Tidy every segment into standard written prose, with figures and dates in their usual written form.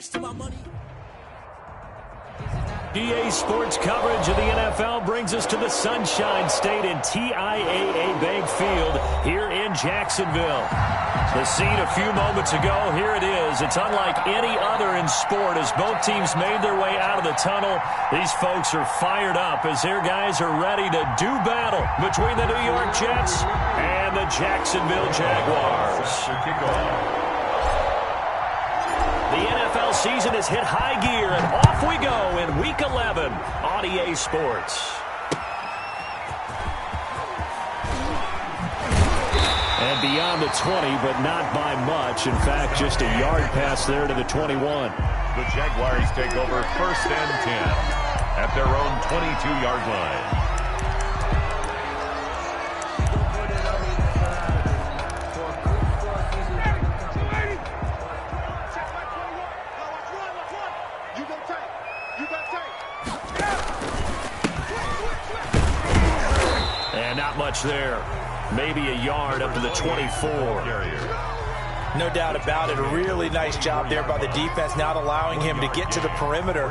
attached to my money. EA Sports coverage of the NFL brings us to the Sunshine State in TIAA Bank Field here in Jacksonville. The scene a few moments ago, here it is. It's unlike any other in sport as both teams made their way out of the tunnel. These folks are fired up as their guys are ready to do battle between the New York Jets and the Jacksonville Jaguars. The NFL season has hit high gear, and off we go in Week 11 on EA Sports. And beyond the 20, but not by much. In fact, just a yard pass there to the 21. The Jaguars take over 1st and 10 at their own 22-yard line. And not much there. Maybe a yard up to the 24. No doubt about it. A really nice job there by the defense, not allowing him to get to the perimeter.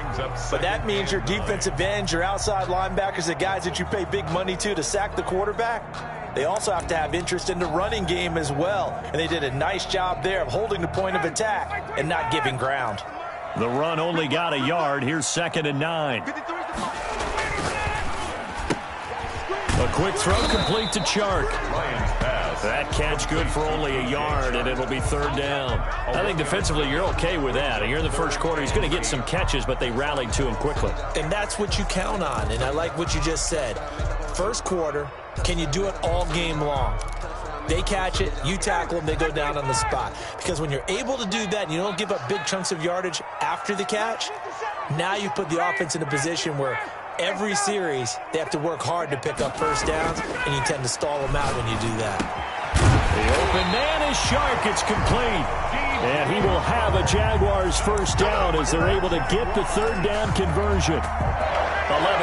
But that means your defensive ends, your outside linebackers, the guys that you pay big money to sack the quarterback, they also have to have interest in the running game as well. And they did a nice job there of holding the point of attack and not giving ground. The run only got a yard. Here's 2nd and 9. A quick throw complete to Chark. That catch good for only a yard, and it'll be 3rd down. I think defensively you're okay with that. Here in the first quarter, he's going to get some catches, but they rallied to him quickly. And that's what you count on, and I like what you just said. First quarter, can you do it all game long? They catch it, you tackle them, they go down on the spot. Because when you're able to do that and you don't give up big chunks of yardage after the catch, now you put the offense in a position where every series, they have to work hard to pick up first downs, and you tend to stall them out when you do that. The open man is Chark. It's complete. And he will have a Jaguars first down as they're able to get the 3rd down conversion.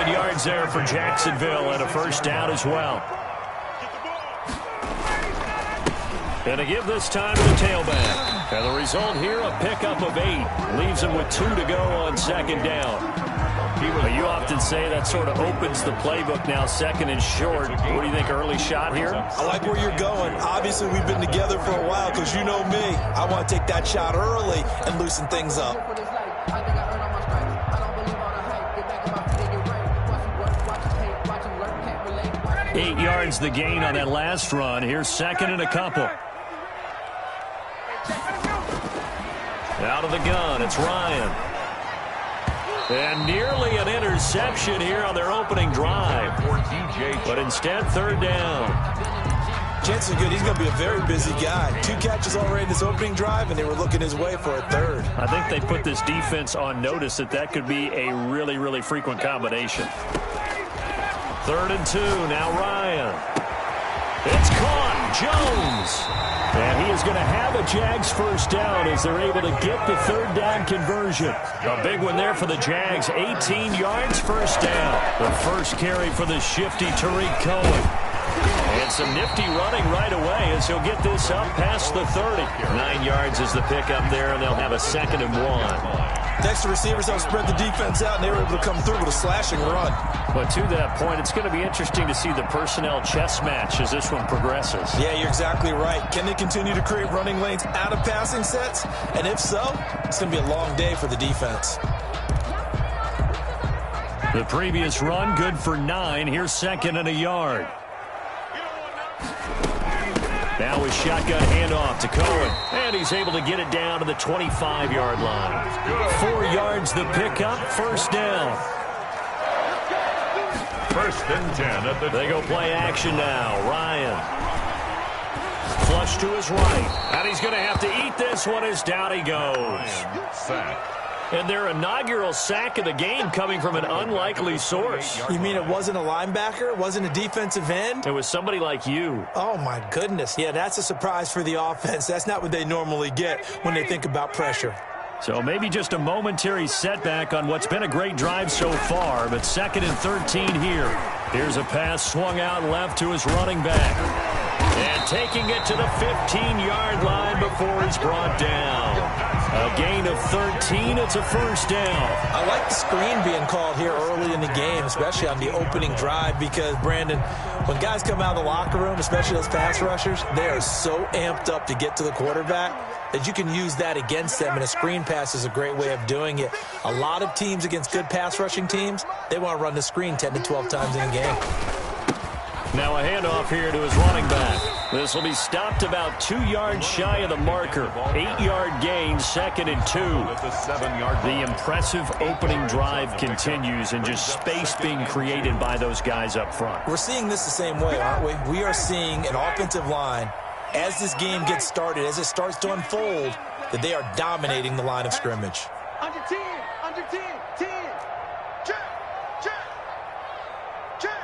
11 yards there for Jacksonville and a first down as well. And to give this time to the tailback. And the result here, a pickup of 8. Leaves him with 2 to go on 2nd down. But you often say that sort of opens the playbook now, 2nd and short. What do you think, early shot here? I like where you're going. Obviously, we've been together for a while because you know me. I want to take that shot early and loosen things up. 8 yards the gain on that last run. Here's 2nd and a couple. Out of the gun, it's Ryan. And nearly an interception here on their opening drive. But instead, 3rd down. Chances are good he's going to be a very busy guy. 2 catches already in his opening drive, and they were looking his way for a 3rd. I think they put this defense on notice that could be a really, really frequent combination. 3rd and 2, now Ryan. It's caught, Jones. And he is going to have a Jags first down as they're able to get the 3rd down conversion. A big one there for the Jags, 18 yards, first down. The first carry for the shifty Tariq Cohen. And some nifty running right away as he'll get this up past the 30. 9 yards is the pickup there, and they'll have a 2nd and 1. Next, the receivers help spread the defense out, and they were able to come through with a slashing run. But to that point, it's going to be interesting to see the personnel chess match as this one progresses. Yeah, you're exactly right. Can they continue to create running lanes out of passing sets? And if so, it's going to be a long day for the defense. The previous run, good for 9. Here's 2nd and a yard. Now with shotgun handoff to Cohen. And he's able to get it down to the 25-yard line. 4 yards the pickup, first down. 1st and 10 at the... They go play action now. Ryan. Flush to his right. And he's going to have to eat this one as down he goes. Sack. And their inaugural sack of the game coming from an unlikely source. You mean it wasn't a linebacker? It wasn't a defensive end? It was somebody like you. Oh, my goodness. Yeah, that's a surprise for the offense. That's not what they normally get when they think about pressure. So maybe just a momentary setback on what's been a great drive so far, but 2nd and 13 here. Here's a pass swung out left to his running back. And taking it to the 15-yard line before he's brought down. A gain of 13. It's a first down. I like the screen being called here early in the game, especially on the opening drive, because, Brandon, when guys come out of the locker room, especially those pass rushers, they are so amped up to get to the quarterback that you can use that against them, and a screen pass is a great way of doing it. A lot of teams against good pass rushing teams, they want to run the screen 10 to 12 times in a game. Now a handoff here to his running back. This will be stopped about 2 yards shy of the marker. 8-yard gain, 2nd and 2. The impressive opening drive continues, and just space being created by those guys up front. We're seeing this the same way, aren't we? We are seeing an offensive line, as this game gets started, as it starts to unfold, that they are dominating the line of scrimmage. Under 10, under 10, 10. Check, check, check.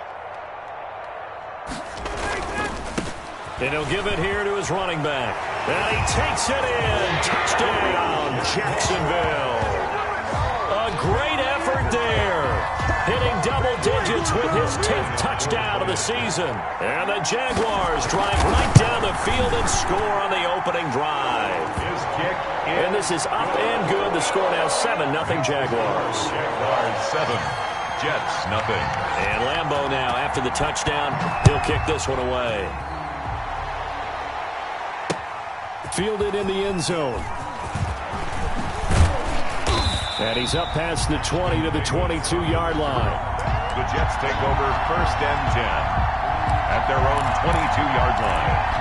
And he'll give it here to his running back. And he takes it in. Touchdown, Jacksonville. A great effort there. Hitting double digits with his 10th touchdown of the season. And the Jaguars drive right down the field and score on the opening drive. His kick And this is up and good. The score now 7-0 Jaguars. Jaguars 7, Jets 0. And Lambeau now, after the touchdown, he'll kick this one away. Fielded in the end zone. And he's up past the 20 to the 22-yard line. The Jets take over 1st and 10 at their own 22-yard line.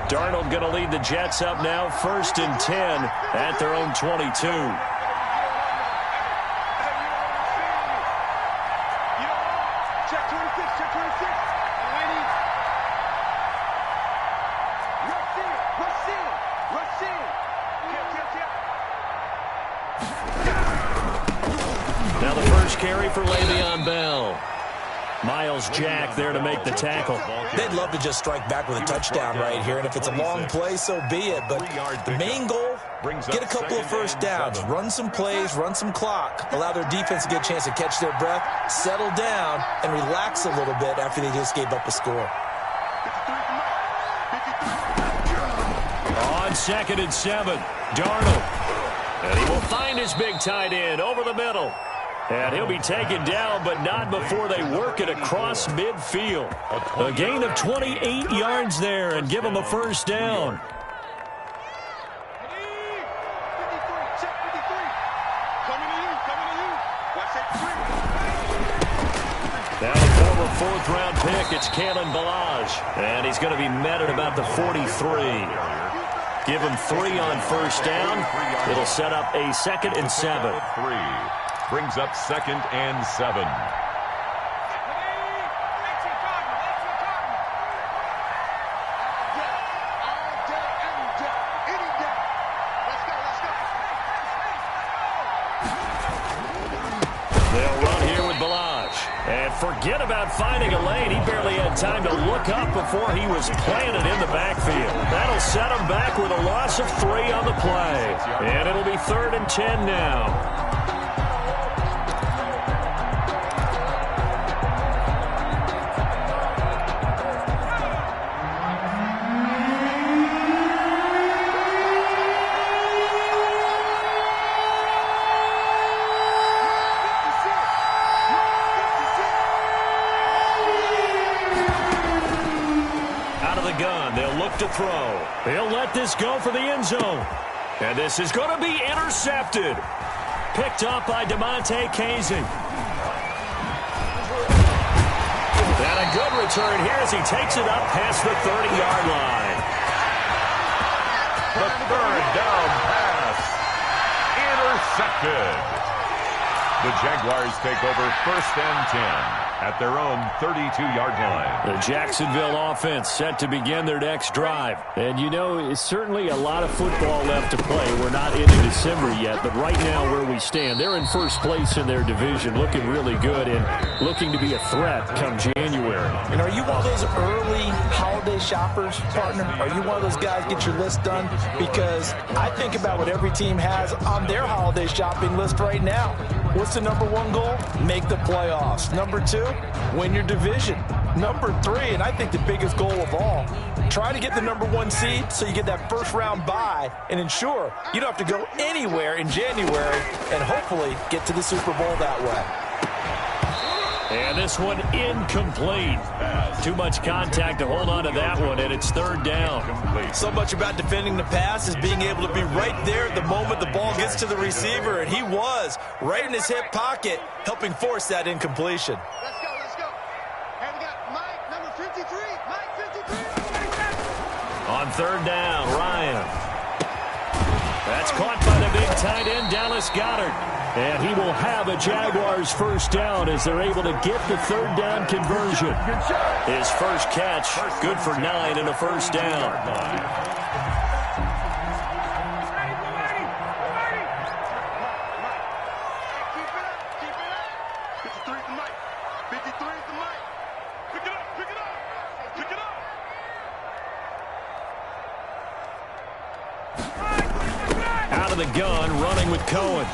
Darnold going to lead the Jets up now, 1st and 10 at their own 22. Now the first carry for Le'Veon Bell. Miles Jack there to make the tackle. They'd love to just strike back with a touchdown right here, and if it's a long play, so be it. But the main goal, get a couple of first downs, run some plays, run some clock, allow their defense to get a chance to catch their breath, settle down, and relax a little bit after they just gave up a score. On 2nd and 7, Darnold. And he will find his big tight end over the middle. And he'll be taken down, but not before they work it across midfield. A gain of 28 yards there and give him a first down. Now the former 4th-round pick, it's Kalen Ballage. And he's going to be met at about the 43. Give him 3 on first down. It'll set up a 2nd and 7. 3 brings up 2nd and 7. They'll run here with Ballage. And forget about finding a lane. He barely had time to look up before he was planted in the backfield. That'll set him back with a loss of 3 on the play. And it'll be 3rd and 10 now. To throw. He'll let this go for the end zone. And this is going to be intercepted. Picked up by DeMonte Casey. And a good return here as he takes it up past the 30-yard line. The 3rd down pass. Intercepted. The Jaguars take over 1st and 10 at their own 32-yard line. The Jacksonville offense set to begin their next drive. And, you know, it's certainly a lot of football left to play. We're not into December yet, but right now where we stand, they're in first place in their division, looking really good and looking to be a threat come January. And are you one of those early holiday shoppers, partner? Are you one of those guys get your list done? Because I think about what every team has on their holiday shopping list right now. What's the number one goal? Make the playoffs. Number 2, win your division. Number 3, and I think the biggest goal of all, try to get the number 1 seed so you get that first round bye and ensure you don't have to go anywhere in January and hopefully get to the Super Bowl that way. And this one incomplete. Too much contact to hold on to that one, and it's 3rd down. So much about defending the pass is being able to be right there at the moment the ball gets to the receiver, and he was right in his hip pocket, helping force that incompletion. Let's go, let's go. And we got Mike, number 53. Mike, 53. On 3rd down, Ryan. That's caught by the big tight end, Dallas Goedert. And he will have a Jaguars first down as they're able to get the 3rd down conversion. His first catch, good for 9 and a first down. Keep it up, keep it up. 53 is the Mike. 53 is the Mike. Pick it up, pick it up, pick it up. Out of the gun, running with Cohen.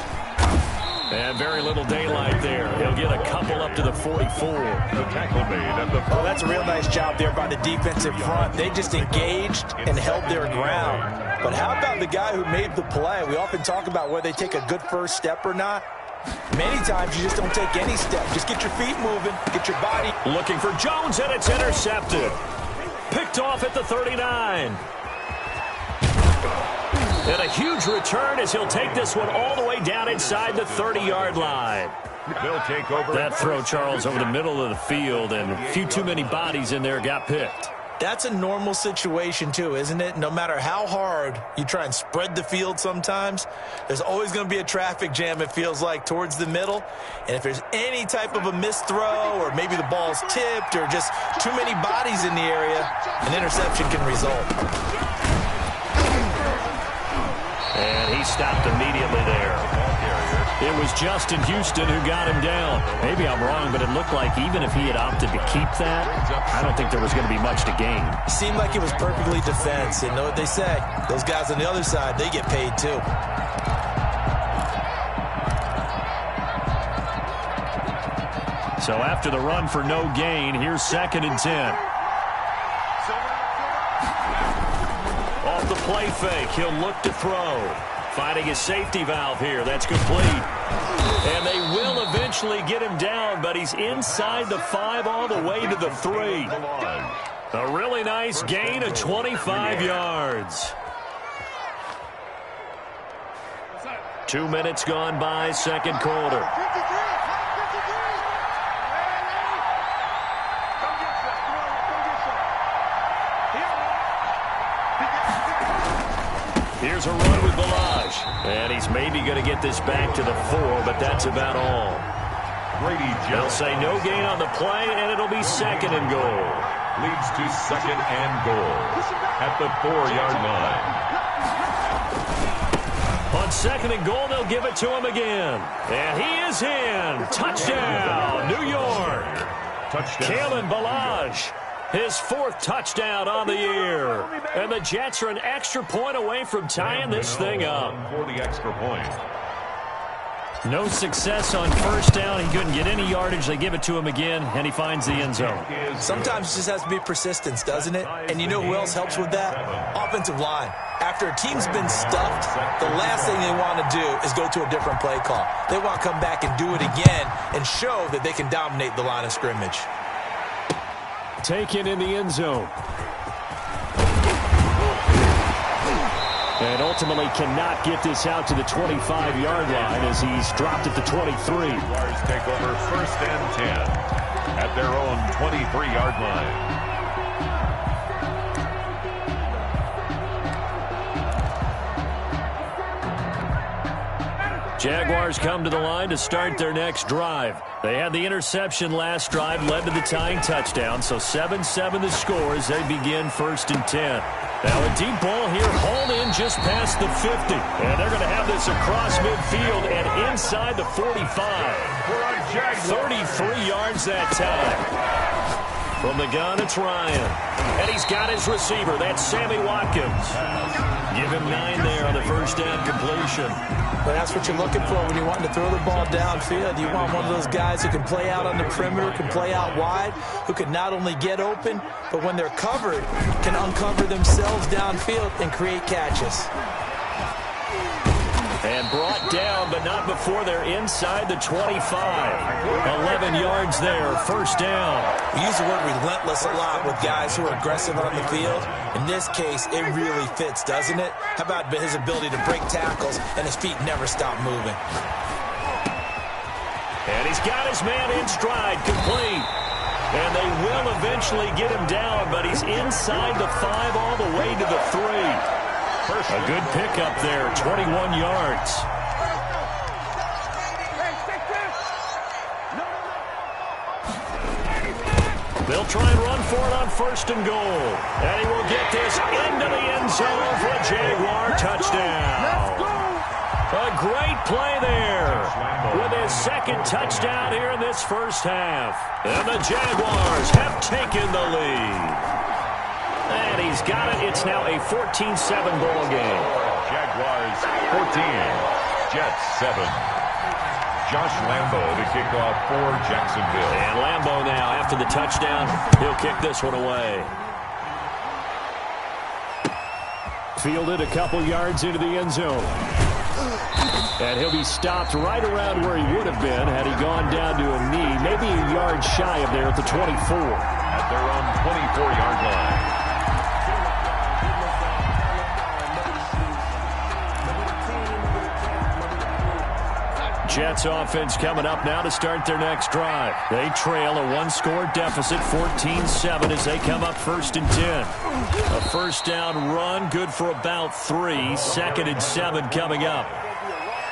And very little daylight there. He'll get a couple up to the 44. The tackle made at the... Oh, that's a real nice job there by the defensive front. They just engaged and held their ground. But how about the guy who made the play? We often talk about whether they take a good first step or not. Many times you just don't take any step. Just get your feet moving, get your body. Looking for Jones, and it's intercepted. Picked off at the 39. And a huge return as he'll take this one all the way down inside the 30-yard line. They'll take over. That throw, Charles, over the middle of the field, and a few too many bodies in there got picked. That's a normal situation too, isn't it? No matter how hard you try and spread the field sometimes, there's always going to be a traffic jam, it feels like, towards the middle. And if there's any type of a missed throw or maybe the ball's tipped or just too many bodies in the area, an interception can result. And he stopped immediately there. It was Justin Houston who got him down. Maybe I'm wrong, but it looked like even if he had opted to keep that, I don't think there was going to be much to gain. Seemed like it was perfectly defense. And know what they say? Those guys on the other side, they get paid too. So after the run for no gain, here's 2nd and 10. Off the play fake, he'll look to throw. Finding his safety valve here. That's complete. And they will eventually get him down, but he's inside the 5 all the way to the 3. A really nice gain of 25 yards. 2 minutes gone by, 2nd quarter. Here's a run with Balaj. And he's maybe going to get this back to the 4, but that's about all. They'll say no gain on the play, and it'll be 2nd and goal. Leads to 2nd and goal at the 4-yard line. On 2nd and goal, they'll give it to him again. And he is in. Touchdown, New York. Touchdown. Kalen Balaj. His 4th touchdown on the year. And the Jets are an extra point away from tying this thing up. For the extra point. No success on first down. He couldn't get any yardage. They give it to him again, and he finds the end zone. Sometimes it just has to be persistence, doesn't it? And you know who else helps with that? Offensive line. After a team's been stuffed, the last thing they want to do is go to a different play call. They want to come back and do it again and show that they can dominate the line of scrimmage. Taken in the end zone. And ultimately cannot get this out to the 25-yard line as he's dropped at the 23. Jaguars take over 1st and 10 at their own 23-yard line. Jaguars come to the line to start their next drive. They had the interception last drive, led to the tying touchdown, so 7-7 the score as they begin 1st and 10. Now a deep ball here, hauled in just past the 50. And they're going to have this across midfield and inside the 45. 33 yards that time. From the gun, it's Ryan. And he's got his receiver. That's Sammy Watkins. Give him 9 there on the first down completion. But that's what you're looking for when you're wanting to throw the ball downfield. You want one of those guys who can play out on the perimeter, can play out wide, who can not only get open, but when they're covered, can uncover themselves downfield and create catches. And brought down, but not before they're inside the 25. 11 yards there, first down. We use the word relentless a lot with guys who are aggressive on the field. In this case, it really fits, doesn't it? How about his ability to break tackles and his feet never stop moving? And he's got his man in stride, complete. And they will eventually get him down, but he's inside the 5 all the way to the 3. A good pickup there, 21 yards. They'll try and run for it on first and goal. And he will get this into the end zone for a Jaguar touchdown. A great play there with his second touchdown here in this first half. And the Jaguars have taken the lead. And he's got it. It's now a 14-7 ball game. Jaguars 14, Jets 7. Josh Lambo to kick off for Jacksonville. And Lambo now, after the touchdown, he'll kick this one away. Fielded a couple yards into the end zone. And he'll be stopped right around where he would have been had he gone down to a knee, maybe a yard shy of there at the 24. At their own 24-yard line. Jets offense coming up now to start their next drive. They trail a one-score deficit, 14-7, as they come up first and 10. A first down run, good for about 3. Second and 7 coming up.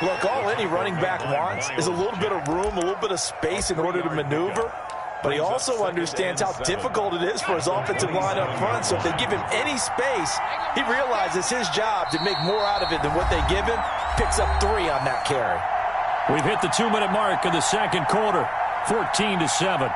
Look, all any running back wants is a little bit of room, a little bit of space in order to maneuver. But he also understands how difficult it is for his offensive line up front. So if they give him any space, he realizes his job to make more out of it than what they give him. Picks up 3 on that carry. We've hit the 2-minute mark in the second quarter, 14-7.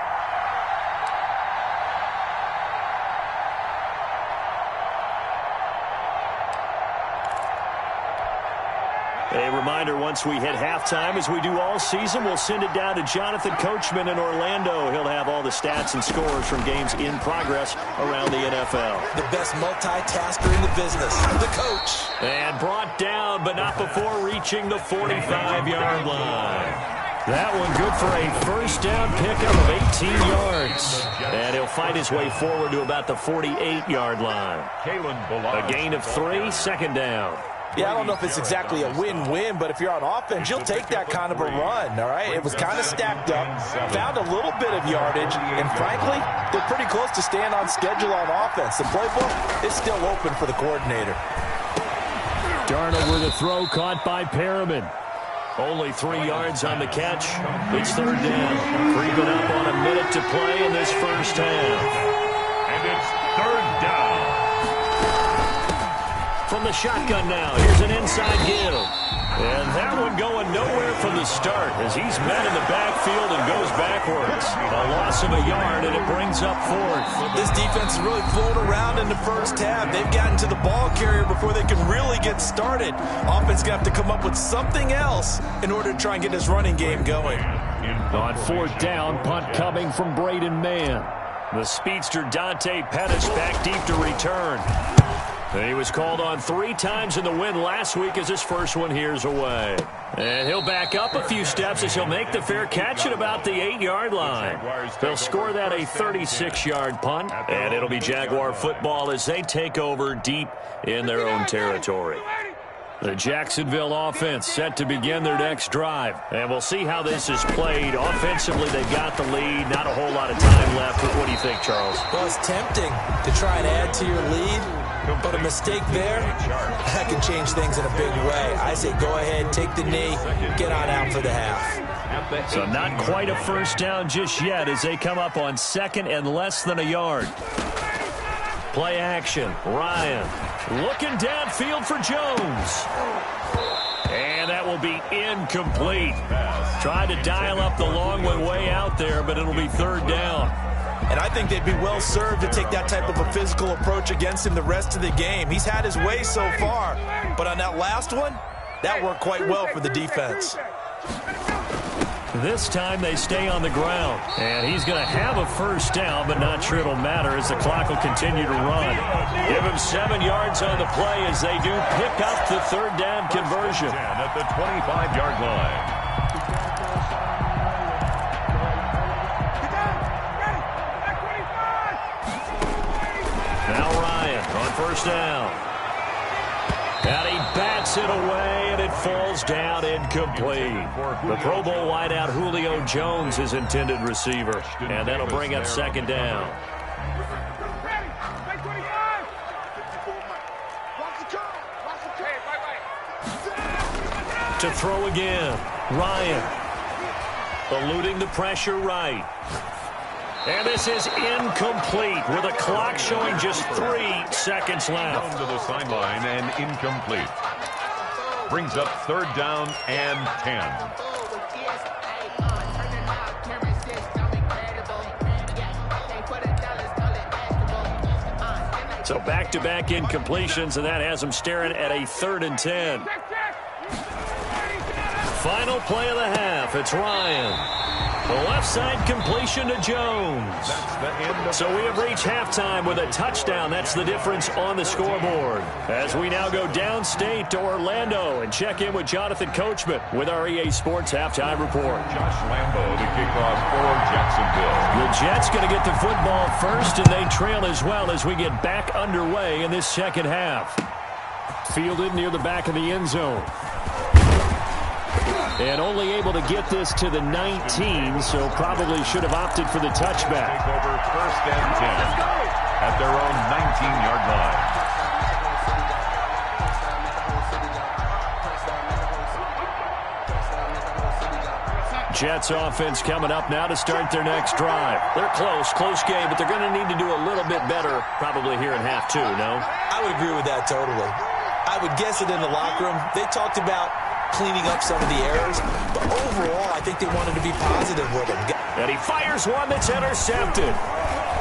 A reminder, once we hit halftime, as we do all season, we'll send it down to Jonathan Coachman in Orlando. He'll have all the stats and scores from games in progress around the NFL. The best multitasker in the business, the coach. And brought down, but not before reaching the 45-yard line. That one good for a first down pickup of 18 yards. And he'll fight his way forward to about the 48-yard line. A gain of 3, second down. Yeah, I don't know if it's exactly a win-win, but if you're on offense, you'll take that kind of a run, all right? It was kind of stacked up, found a little bit of yardage, and frankly, they're pretty close to staying on schedule on offense. The playbook is still open for the coordinator. Darnold with a throw caught by Perriman. Only 3 yards on the catch. It's third down. Creeping up on a minute to play in this first half. And it's third down. From the shotgun now, here's an inside give. And that one going nowhere from the start as he's met in the backfield and goes backwards. A loss of a yard, and it brings up 4th. This defense is really flown around in the first half. They've gotten to the ball carrier before they can really get started. Offense going to have to come up with something else in order to try and get this running game going. On 4th down, punt coming from Braden Mann. The speedster Dante Pettis back deep to return. He was called on 3 times in the win last week as his first one here's away. And he'll back up a few steps as he'll make the fair catch at about the 8-yard line. They'll score that a 36-yard punt, and it'll be Jaguar football as they take over deep in their own territory. The Jacksonville offense set to begin their next drive. And we'll see how this is played. Offensively, they've got the lead. Not a whole lot of time left. What do you think, Charles? Well, it's tempting to try and add to your lead. But a mistake there, that can change things in a big way. I say go ahead, take the knee, get on out for the half. So not quite a first down just yet as they come up on 2nd and less than a yard. Play action. Ryan looking downfield for Jones. And that will be incomplete. Tried to dial up the long one way out there, but it'll be third down. And I think they'd be well served to take that type of a physical approach against him the rest of the game. He's had his way so far, but on that last one, That worked quite well for the defense. This time they stay on the ground. And he's going to have a first down, but not sure it'll matter as the clock will continue to run. Give him 7 yards on the play as they do pick up the third down conversion. At the 25-yard line. Now Ryan on first down. And he bats it away, and it falls down incomplete. The Pro Bowl wideout Julio Jones is intended receiver, and that'll bring up second down. To throw again, Ryan. Eluding the pressure right. And this is incomplete with a clock showing just 3 seconds left. To the sideline and incomplete. Brings up third down and 10. So back-to-back incompletions, and that has them staring at a 3rd and 10. Final play of the half. It's Ryan. The left side completion to Jones. So we have reached halftime with a touchdown. That's the difference on the scoreboard. As we now go downstate to Orlando and check in with Jonathan Coachman with our EA Sports Halftime Report. Josh Lambo to kick off for Jacksonville. The Jets going to get the football first, and they trail as well as we get back underway in this second half. Fielded near the back of the end zone. And only able to get this to the 19, so probably should have opted for the touchback. Take over first and 10 at their own 19-yard line. Jets offense coming up now to start their next drive. They're close game, but they're going to need to do a little bit better probably here in half 2, no? I would agree with that totally. I would guess it in the locker room. They talked about cleaning up some of the errors, but overall, I think they wanted to be positive with him. And he fires one that's intercepted.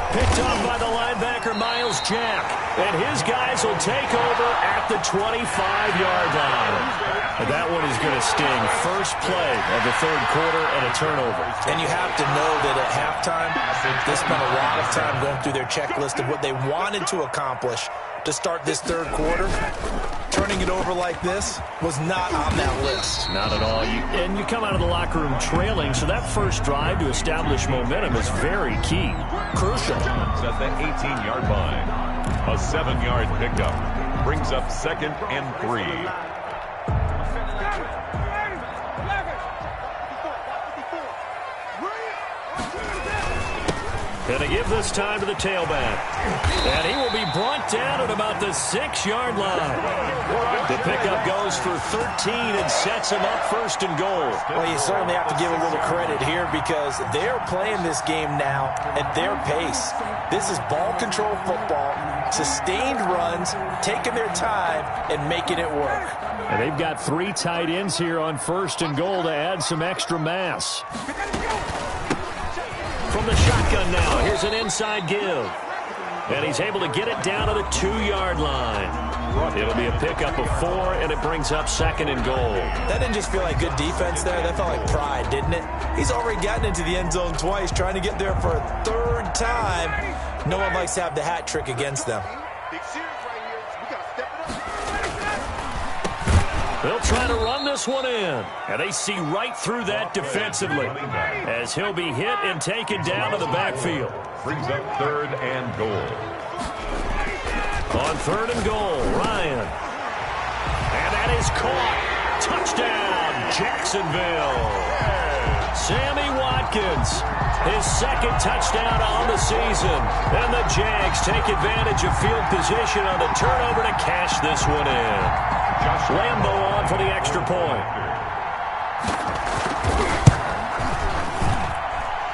Picked off by the linebacker, Miles Jack. And his guys will take over at the 25-yard line. And that one is going to sting. First play of the third quarter and a turnover. And you have to know that at halftime, they spent a lot of time going through their checklist of what they wanted to accomplish to start this third quarter. Turning it over like this was not on that list. Not at all. And you come out of the locker room trailing, so that first drive to establish momentum is very key. Crucial. At the 18-yard line. A 7-yard pickup. Brings up second and 3. And to give this time to the tailback. And he will be brought down at about the 6-yard line. The pickup goes for 13 and sets him up first and goal. Well, you certainly have to give a little credit here because they're playing this game now at their pace. This is ball control football, sustained runs, taking their time and making it work. And they've got 3 tight ends here on first and goal to add some extra mass. From the shotgun now, here's an inside give. And he's able to get it down to the 2-yard line. It'll be a pickup of 4, and it brings up second and goal. That didn't just feel like good defense there. That felt like pride, didn't it? He's already gotten into the end zone twice, trying to get there for a 3rd time. No one likes to have the hat trick against them. They'll try to run this one in. And they see right through that defensively as he'll be hit and taken down to the backfield. Brings up 3rd and goal. On 3rd and goal, Ryan. And that is caught. Touchdown, Jacksonville. Sammy Watkins, his 2nd touchdown on the season. And the Jags take advantage of field position on the turnover to cash this one in. Lambo on for the extra point.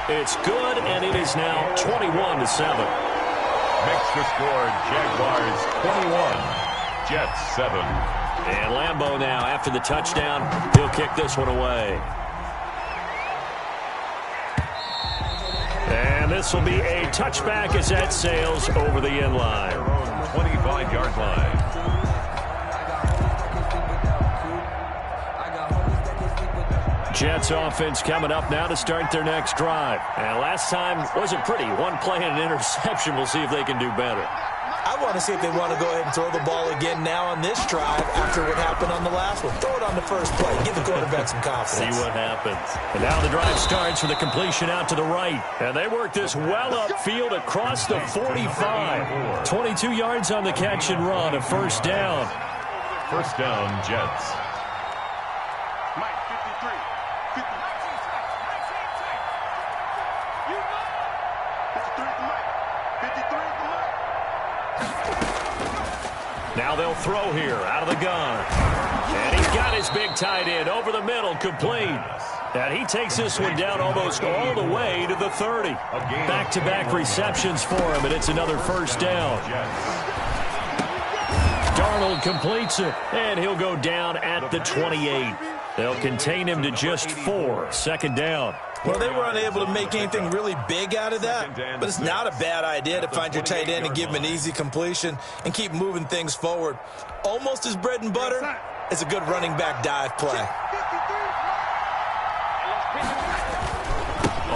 It's good, and it is now 21-7. Makes the score Jaguars 21, Jets 7. And Lambo now, after the touchdown, he'll kick this one away. And this will be a touchback as that sails over the end line. 25-yard line. Jets offense coming up now to start their next drive. And last time wasn't pretty. One play and an interception. We'll see if they can do better. I want to see if they want to go ahead and throw the ball again now on this drive after what happened on the last one. Throw it on the first play. Give the quarterback some confidence. See what happens. And now the drive starts with a completion out to the right. And they work this well upfield across the 45. 22 yards on the catch and run. A first down. First down, Jets. Mike, 53. 53 is the Mike. 53 is the Mike. Now they'll throw here out of the gun. And he's got his big tight end over the middle, complete. And he takes this one down almost all the way to the 30. Back-to-back receptions for him, and it's another first down. Darnold completes it, and he'll go down at the 28. They'll contain him to just 4. Second down. Well, they were unable to make anything really big out of that, but it's not a bad idea to find your tight end and give him an easy completion and keep moving things forward. Almost his bread and butter is a good running back dive play.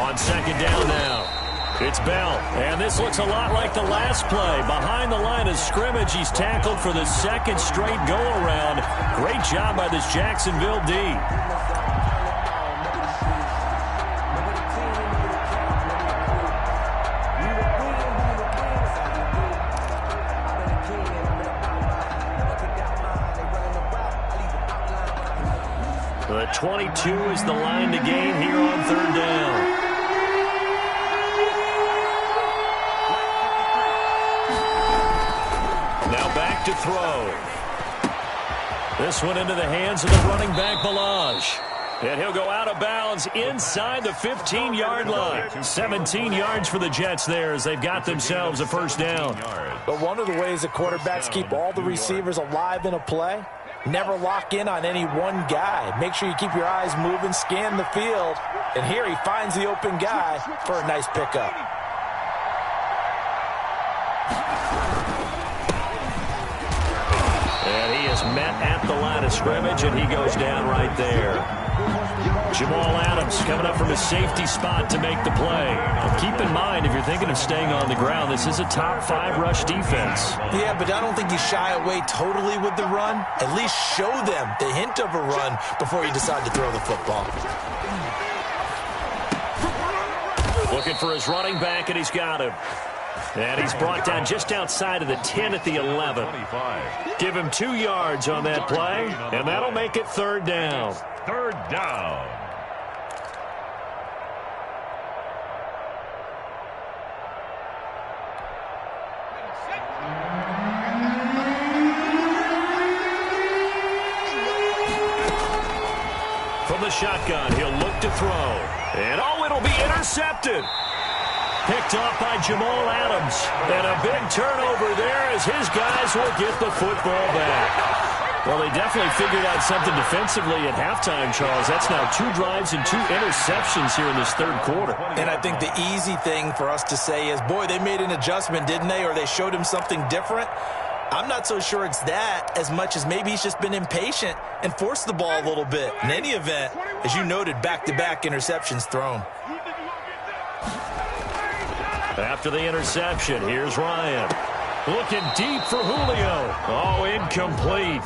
On second down now. It's Bell, and this looks a lot like the last play. Behind the line of scrimmage, he's tackled for the second straight go-around. Great job by this Jacksonville D. The 22 is the line to gain here on third down. Back to throw. This one into the hands of the running back, Balaj. And he'll go out of bounds inside the 15-yard line. 17 yards for the Jets there as they've got themselves a first down. But one of the ways that quarterbacks keep all the receivers alive in a play, never lock in on any one guy. Make sure you keep your eyes moving, scan the field. And here he finds the open guy for a nice pickup. Met at the line of scrimmage, and he goes down right there. Jamal Adams coming up from his safety spot to make the play. Keep in mind, if you're thinking of staying on the ground, this is a top 5 rush defense. Yeah, but I don't think you shy away totally with the run. At least show them the hint of a run before you decide to throw the football. Looking for his running back, and he's got him. And he's brought down just outside of the 10 at the 11. Give him 2 yards on that play, and that'll make it third down. Third down. From the shotgun, he'll look to throw. And, oh, it'll be intercepted. Picked off by Jamal Adams. And a big turnover there as his guys will get the football back. Well, they definitely figured out something defensively at halftime, Charles. That's now 2 drives and 2 interceptions here in this third quarter. And I think the easy thing for us to say is, boy, they made an adjustment, didn't they? Or they showed him something different. I'm not so sure it's that as much as maybe he's just been impatient and forced the ball a little bit. In any event, as you noted, back-to-back interceptions thrown. After the interception, here's Ryan. Looking deep for Julio. Oh, incomplete.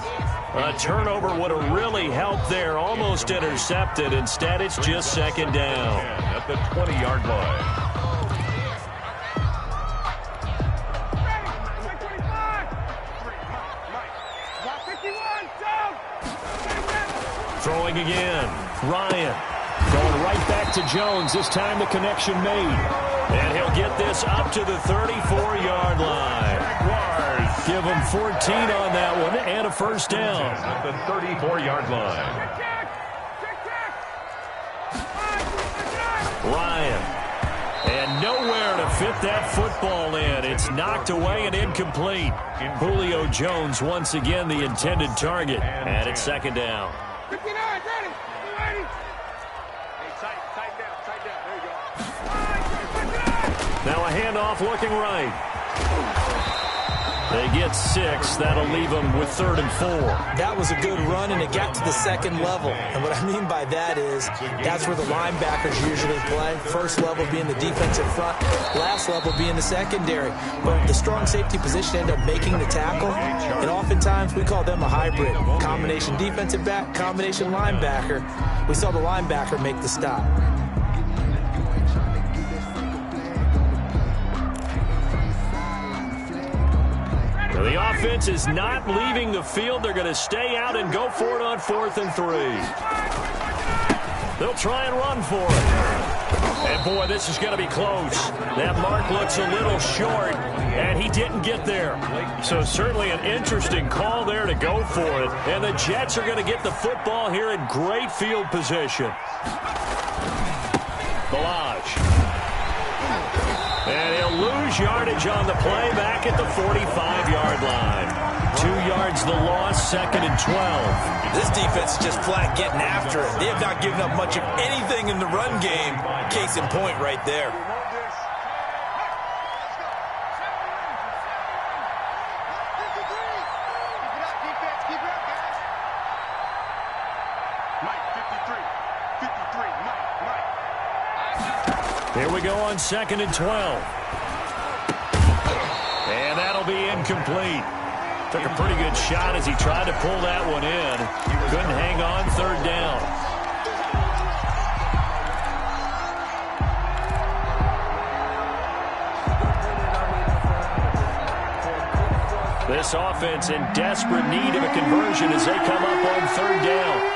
A turnover would have really helped there. Almost intercepted. Instead, it's just second down. At the 20-yard line. Throwing again. Ryan going right back to Jones. This time the connection made. And he'll get this up to the 34-yard line. Give him 14 on that one and a first down. At the 34-yard line. Ryan. And nowhere to fit that football in. It's knocked away and incomplete. Julio Jones once again the intended target. And it's second down. Now a handoff looking right. They get 6. That'll leave them with 3rd and 4. That was a good run, and it got to the second level. And what I mean by that is that's where the linebackers usually play. First level being the defensive front, last level being the secondary. But the strong safety position ended up making the tackle, and oftentimes we call them a hybrid. Combination defensive back, combination linebacker. We saw the linebacker make the stop. The offense is not leaving the field. They're going to stay out and go for it on 4th and 3. They'll try and run for it. And, boy, this is going to be close. That mark looks a little short, and he didn't get there. So certainly an interesting call there to go for it. And the Jets are going to get the football here in great field position. Balaj. And he'll lose yardage on the play back at the 45-yard line. 2 yards the loss, 2nd and 12. This defense is just flat getting after it. They have not given up much of anything in the run game. Case in point right there. Here we go on 2nd and 12. And that'll be incomplete. Took a pretty good shot as he tried to pull that one in. Couldn't hang on, 3rd down. This offense in desperate need of a conversion as they come up on 3rd down.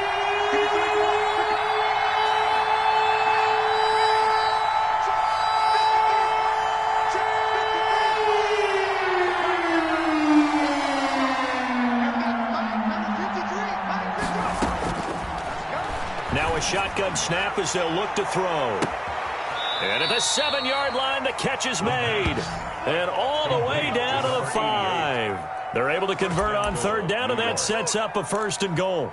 Now a shotgun snap as they'll look to throw. And at the 7-yard line, the catch is made. And all the way down to the 5. They're able to convert on 3rd down, and that sets up a 1st and goal.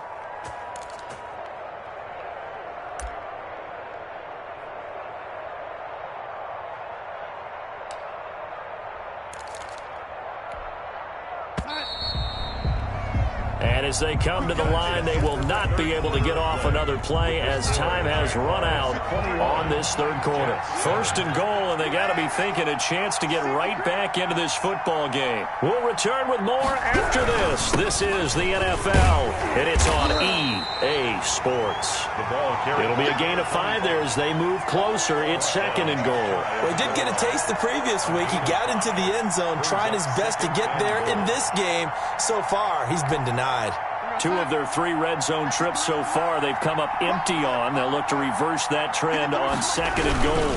And as they come to the line, they will not be able to get off another play as time has run out on this 3rd quarter. 1st and goal, and they got to be thinking a chance to get right back into this football game. We'll return with more after this. This is the NFL, and it's on EA Sports. It'll be a gain of 5 there as they move closer. It's 2nd and goal. Well, he did get a taste the previous week. He got into the end zone, trying his best to get there in this game. So far, he's been denied. 2 of their 3 red zone trips so far they've come up empty on. They'll look to reverse that trend on 2nd and goal.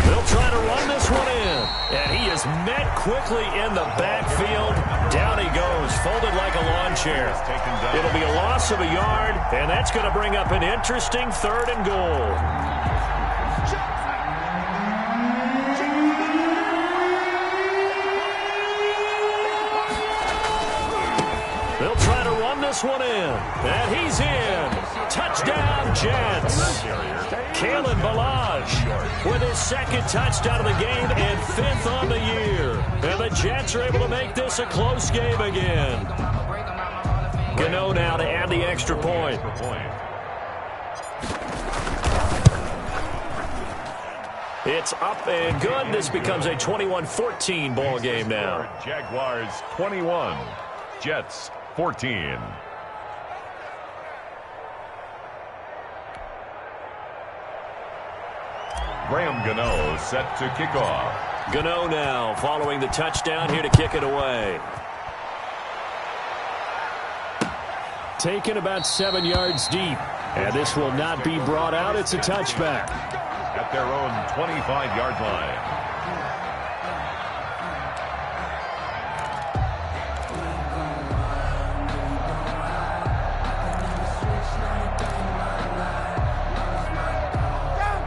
They'll try to run this one in. And he is met quickly in the backfield. Down he goes, folded like a lawn chair. It'll be a loss of a yard, and that's going to bring up an interesting 3rd and goal. They'll try to run this one in. And he's in. Touchdown, Jets. Kalen Balaj with his 2nd touchdown of the game and 5th on the year. And the Jets are able to make this a close game again. Gano now to add the extra point. It's up and good. This becomes a 21-14 ball game now. Jaguars 21, Jets 14. Graham Gano set to kick off. Gano now following the touchdown here to kick it away. Taken about 7 yards deep. And this will not be brought out. It's a touchback. At their own 25-yard line.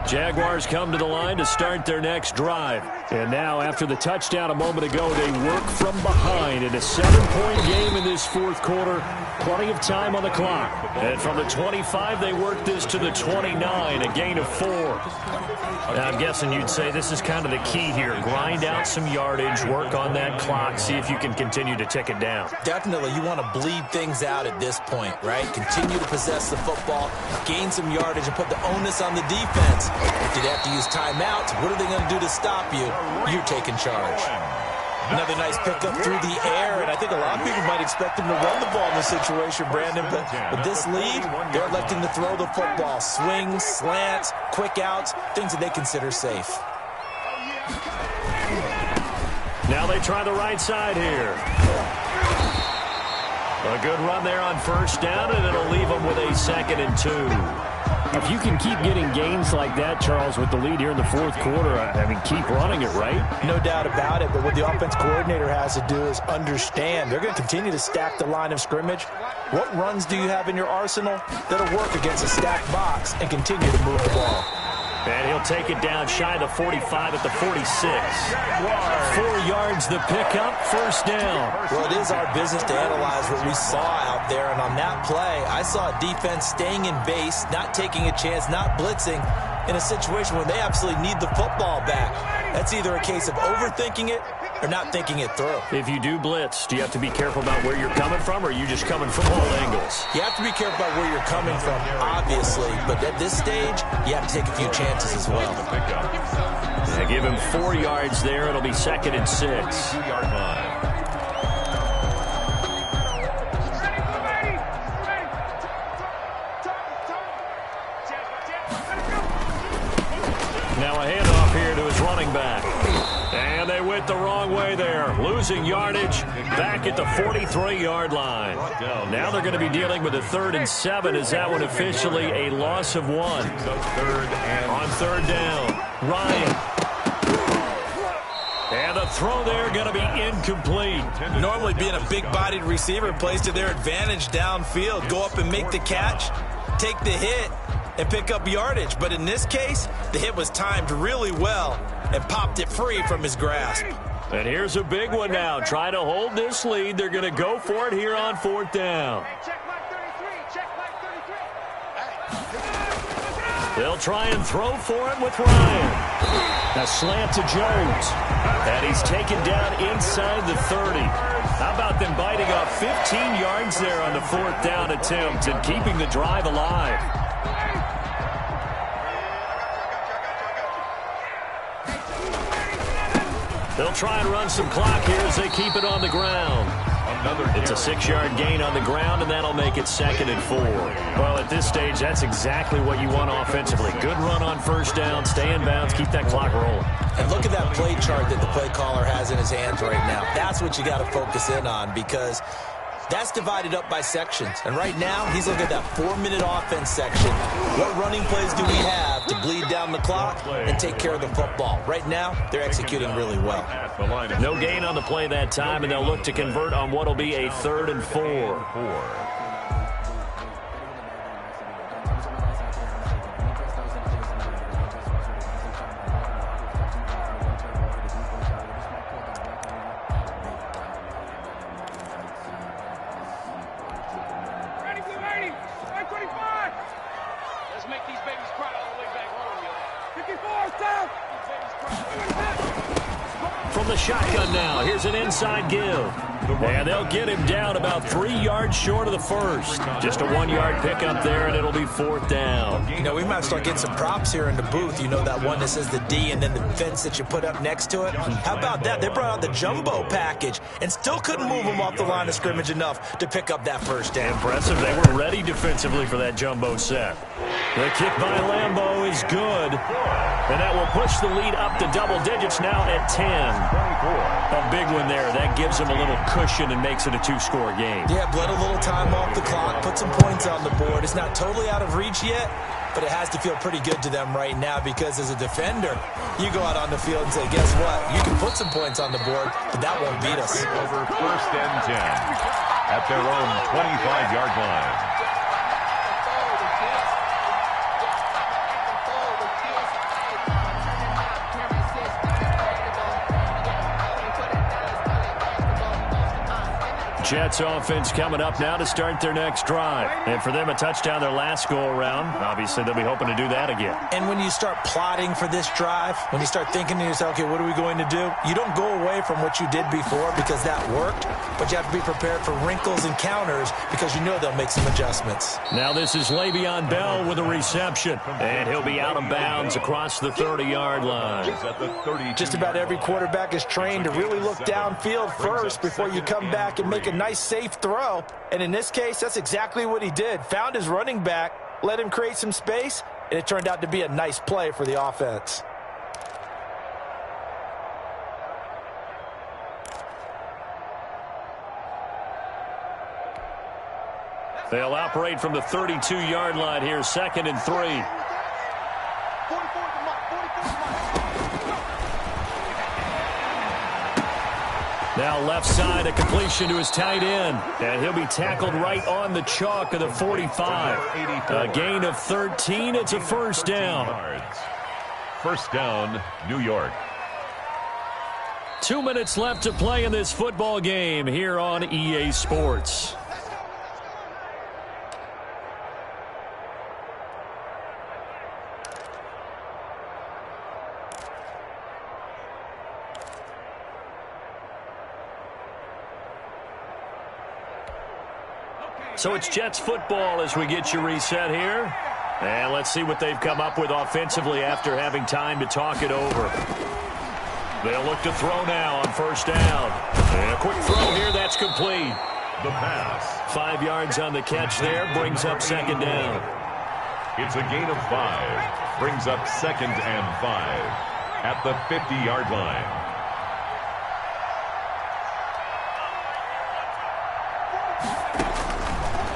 Jaguars come to the line to start their next drive. And now, after the touchdown a moment ago, they work from behind in a 7-point game in this 4th quarter. Plenty of time on the clock. And from the 25, they work this to the 29, a gain of 4. I'm guessing you'd say this is kind of the key here. Grind out some yardage, work on that clock, see if you can continue to tick it down. Definitely, you want to bleed things out at this point, right? Continue to possess the football, gain some yardage, and put the onus on the defense. If they have to use timeouts, what are they going to do to stop you? You're taking charge. Another nice pickup through the air, and I think a lot of people might expect him to run the ball in this situation, Brandon, but with this lead, they're electing to throw the football. Swings, slants, quick outs, things that they consider safe. Now they try the right side here. A good run there on first down, and it'll leave them with a 2nd and 2. If you can keep getting gains like that, Charles, with the lead here in the fourth quarter, I mean, keep running it, right? No doubt about it, but what the offense coordinator has to do is understand. They're going to continue to stack the line of scrimmage. What runs do you have in your arsenal that'll work against a stacked box and continue to move the ball? And he'll take it down shy of the 45 at the 46. 4 yards the pickup, first down. Well, it is our business to analyze what we saw out there, and on that play, I saw a defense staying in base, not taking a chance, not blitzing, in a situation where they absolutely need the football back. That's either a case of overthinking it or not thinking it through. If you do blitz, do you have to be careful about where you're coming from, or are you just coming from all angles? You have to be careful about where you're coming from, obviously, but at this stage, you have to take a few chances as well. They give him 4 yards there. It'll be 2nd and 6. 2-yard line. Now a handoff here to his running back. And they went the wrong way there. Losing yardage back at the 43-yard line. Now they're going to be dealing with a 3rd and 7. Is that one officially a loss of 1? On 3rd down, Ryan. And the throw there going to be incomplete. Normally being a big-bodied receiver plays to their advantage downfield. Go up and make the catch, take the hit, and pick up yardage. But in this case, the hit was timed really well and popped it free from his grasp. And here's a big one now. Try to hold this lead. They're going to go for it here on 4th down. They'll try and throw for it with Ryan. A slant to Jones. And he's taken down inside the 30. How about them biting off 15 yards there on the 4th down attempt and keeping the drive alive? They'll try and run some clock here as they keep it on the ground. It's a 6-yard gain on the ground, and that'll make it 2nd and 4. Well, at this stage, that's exactly what you want offensively. Good run on first down, stay in bounds, keep that clock rolling. And look at that play chart that the play caller has in his hands right now. That's what you got to focus in on, because that's divided up by sections. And right now, he's looking at that 4-minute offense section. What running plays do we have to bleed down the clock and take care of the football? Right now, they're executing really well. No gain on the play that time, and they'll look to convert on what will be a 3rd and 4. From the shotgun now, here's an inside give. And they'll get him down about 3 yards short of the first. Just a 1-yard pickup there, and it'll be 4th down. You know, we might start getting some props here in the booth. You know, that one that says the D and then the fence that you put up next to it? How about that? They brought out the jumbo package and still couldn't move them off the line of scrimmage enough to pick up that first down. Impressive. They were ready defensively for that jumbo set. The kick by Lambeau is good. And that will push the lead up to double digits now at 10. A big one there. That gives them a little cushion and makes it a 2-score game. Yeah, bled a little time off the clock, put some points on the board. It's not totally out of reach yet, but it has to feel pretty good to them right now, because as a defender, you go out on the field and say, guess what? You can put some points on the board, but that won't beat us. Over 1st and 10 at their own 25-yard line. Jets offense coming up now to start their next drive. And for them, a touchdown their last go-around. Obviously, they'll be hoping to do that again. And when you start plotting for this drive, when you start thinking to yourself, okay, what are we going to do? You don't go away from what you did before because that worked, but you have to be prepared for wrinkles and counters because you know they'll make some adjustments. Now this is Le'Veon Bell with a reception, and he'll be out of bounds across the 30-yard line. Just about every quarterback is trained to really look downfield first before you come back and make a nice, safe throw. And in this case, that's exactly what he did. Found his running back, let him create some space, and it turned out to be a nice play for the offense. They'll operate from the 32-yard line here, 2nd and 3. Now left side, a completion to his tight end. And he'll be tackled right on the chalk of the 45. A gain of 13. It's a first down. First down, New York. 2 minutes left to play in this football game here on EA Sports. So it's Jets football as we get you reset here. And let's see what they've come up with offensively after having time to talk it over. They'll look to throw now on first down. And a quick throw here, that's complete. The pass. 5 yards on the catch there, brings up second down. It's a gain of 5. Brings up 2nd and 5 at the 50-yard line.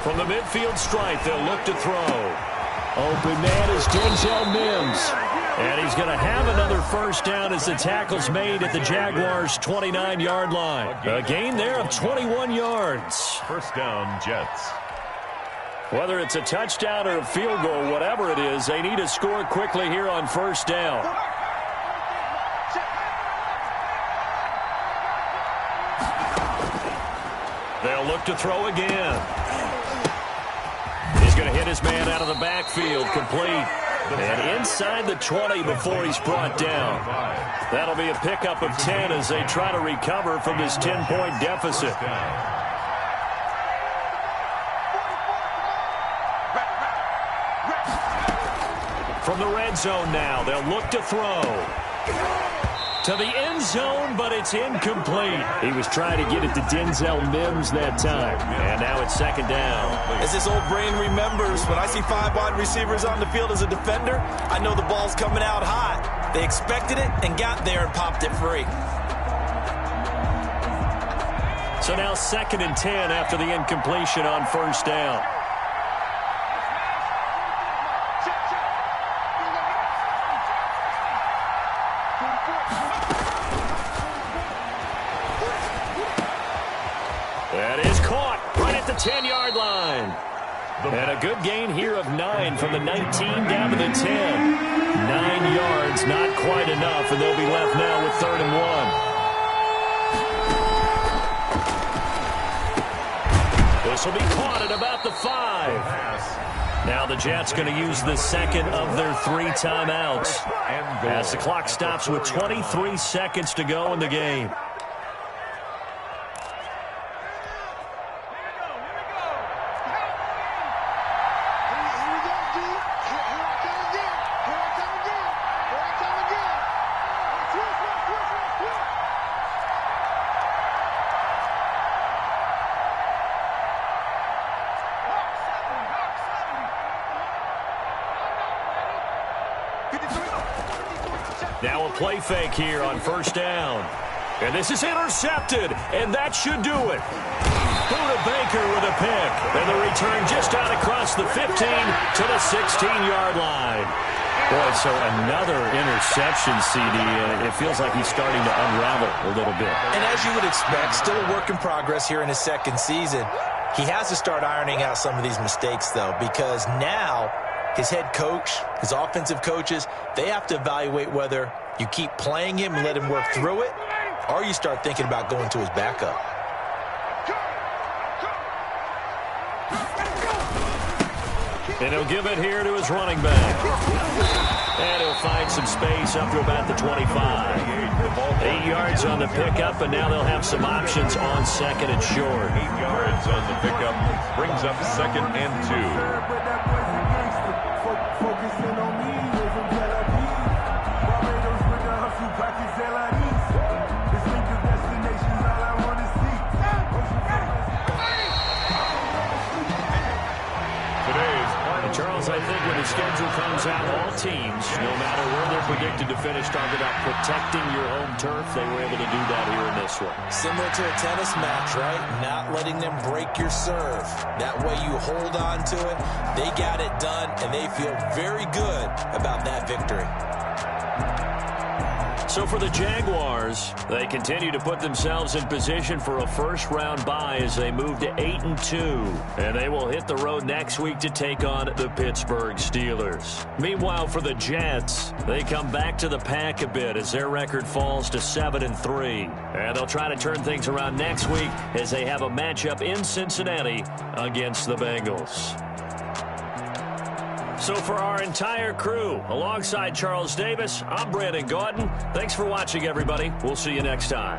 From the midfield stripe, they'll look to throw. Open man is Denzel Mims. And he's going to have another first down as the tackle's made at the Jaguars' 29-yard line. A gain there of 21 yards. First down, Jets. Whether it's a touchdown or a field goal, whatever it is, they need to score quickly here on first down. They'll look to throw again. He's going to hit his man out of the backfield, complete. And inside the 20 before he's brought down. That'll be a pickup of 10 as they try to recover from this 10-point deficit. From the red zone now, they'll look to throw. To the end zone, but it's incomplete. He was trying to get it to Denzel Mims that time. And now it's second down. As this old brain remembers, when I see 5 wide receivers on the field as a defender, I know the ball's coming out hot. They expected it and got there and popped it free. So now 2nd and 10 after the incompletion on first down. That is caught right at the 10-yard line. And a good gain here of 9 from the 19 down to the 10. 9 yards, not quite enough, and they'll be left now with 3rd and 1. This will be caught at about the 5. Now the Jets going to use the second of their 3 timeouts as the clock stops with 23 seconds to go in the game. Now a play fake here on first down. And this is intercepted, and that should do it. Buda Baker with a pick. And the return just out across the 15 to the 16-yard line. Boy, so another interception, CD. It feels like he's starting to unravel a little bit. And as you would expect, still a work in progress here in his 2nd season. He has to start ironing out some of these mistakes, though, because now his head coach, his offensive coaches, they have to evaluate whether you keep playing him and let him work through it, or you start thinking about going to his backup. And he'll give it here to his running back. And he'll find some space up to about the 25. 8 yards on the pickup, and now they'll have some options on second and short. 8 yards on the pickup. Brings up second and 2. Charles, I think when the schedule comes out, all teams, no matter where they're predicted to finish, talk about protecting your home turf. They were able to do that here in this one. Similar to a tennis match, right? Not letting them break your serve. That way you hold on to it. They got it done, and they feel very good about that victory. So for the Jaguars, they continue to put themselves in position for a first-round bye as they move to 8-2. And they will hit the road next week to take on the Pittsburgh Steelers. Meanwhile, for the Jets, they come back to the pack a bit as their record falls to 7-3. And they'll try to turn things around next week as they have a matchup in Cincinnati against the Bengals. So for our entire crew, alongside Charles Davis, I'm Brandon Gaudin. Thanks for watching, everybody. We'll see you next time.